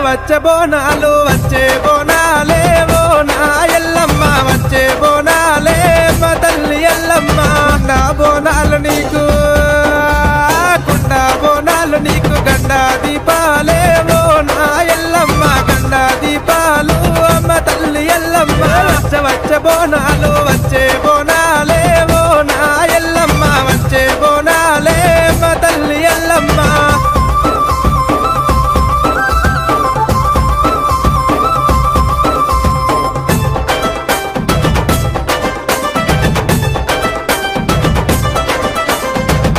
వచ్చే బోనాలు వచ్చే బోనాలే బోనా ఎల్లమ్మ వచ్చే బోనాలే మా తల్లి ఎల్లమ్మ నా బోనాలు నీకు కుండ బోనాలు నీకు గండ దీపాలే బోనా ఎల్లమ్మ గండ దీపాలు అమ్మ తల్లి ఎల్లమ్మ వచ్చే బోనాలు వచ్చే